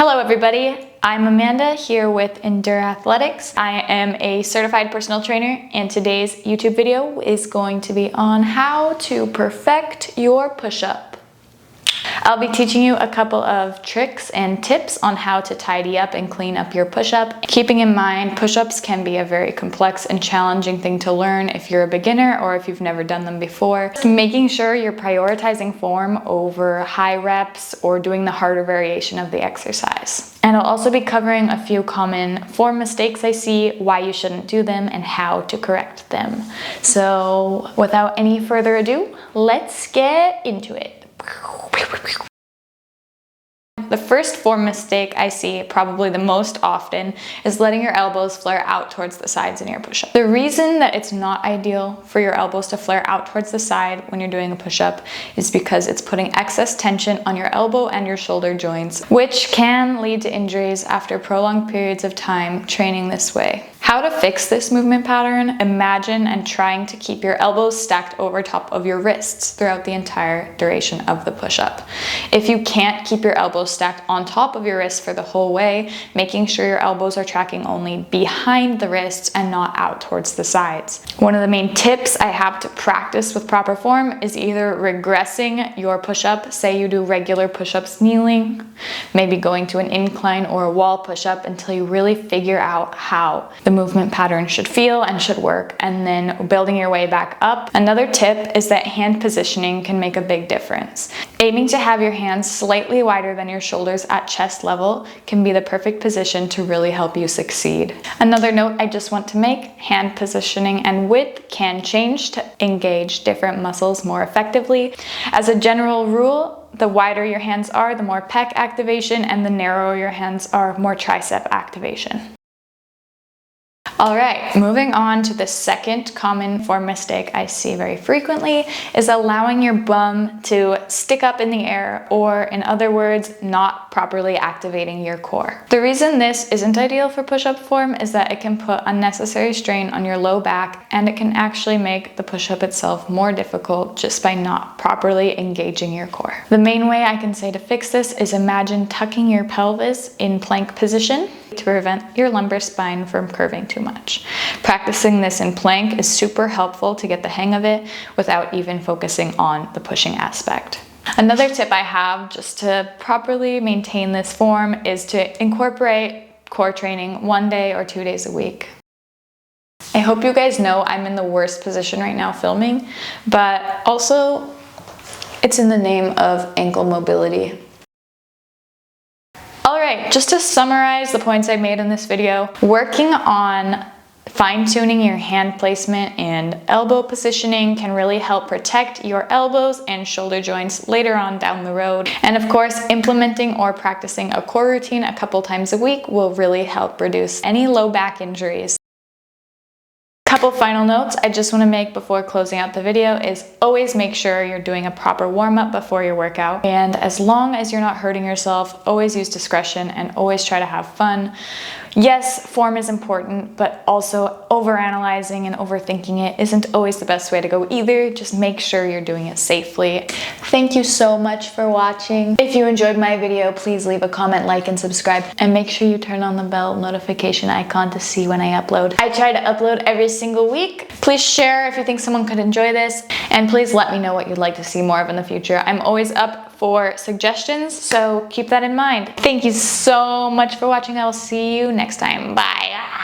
Hello everybody, I'm Amanda here with Endure Athletics. I am a certified personal trainer and today's YouTube video is going to be on how to perfect your push-up. I'll be teaching you a couple of tricks and tips on how to tidy up and clean up your push-up. Keeping in mind, push-ups can be a very complex and challenging thing to learn if you're a beginner or if you've never done them before. Making sure you're prioritizing form over high reps or doing the harder variation of the exercise. And I'll also be covering a few common form mistakes I see, why you shouldn't do them, and how to correct them. So without any further ado, let's get into it. The first form mistake I see probably the most often is letting your elbows flare out towards the sides in your push-up. The reason that it's not ideal for your elbows to flare out towards the side when you're doing a push-up is because it's putting excess tension on your elbow and your shoulder joints, which can lead to injuries after prolonged periods of time training this way. How to fix this movement pattern? Imagine and trying to keep your elbows stacked over top of your wrists throughout the entire duration of the push-up. If you can't keep your elbows stacked on top of your wrists for the whole way, making sure your elbows are tracking only behind the wrists and not out towards the sides. One of the main tips I have to practice with proper form is either regressing your push-up, say you do regular push-ups kneeling, maybe going to an incline or a wall push-up until you really figure out how the movement pattern should feel and should work, and then building your way back up. Another tip is that hand positioning can make a big difference. Aiming to have your hands slightly wider than your shoulders at chest level can be the perfect position to really help you succeed. Another note I just want to make, hand positioning and width can change to engage different muscles more effectively. As a general rule, the wider your hands are, the more pec activation, and the narrower your hands are, more tricep activation. All right, moving on to the second common form mistake I see very frequently is allowing your bum to stick up in the air, or in other words, not properly activating your core. The reason this isn't ideal for push-up form is that it can put unnecessary strain on your low back, and it can actually make the push-up itself more difficult just by not properly engaging your core. The main way I can say to fix this is imagine tucking your pelvis in plank position to prevent your lumbar spine from curving too much. Practicing this in plank is super helpful to get the hang of it without even focusing on the pushing aspect. Another tip I have just to properly maintain this form is to incorporate core training 1 day or 2 days a week. I hope you guys know I'm in the worst position right now filming, but also it's in the name of ankle mobility. Alright, just to summarize the points I made in this video, working on fine-tuning your hand placement and elbow positioning can really help protect your elbows and shoulder joints later on down the road. And of course, implementing or practicing a core routine a couple times a week will really help reduce any low back injuries. Couple final notes I just want to make before closing out the video is always make sure you're doing a proper warm-up before your workout, and as long as you're not hurting yourself, always use discretion and always try to have fun. Yes, form is important, but also overanalyzing and overthinking it isn't always the best way to go either. Just make sure you're doing it safely. Thank you so much for watching. If you enjoyed my video, please leave a comment, like, and subscribe, and make sure you turn on the bell notification icon to see when I upload. I try to upload every single week. Please share if you think someone could enjoy this, and please let me know what you'd like to see more of in the future. I'm always up for suggestions, so keep that in mind. Thank you so much for watching. I will see you next time. Bye.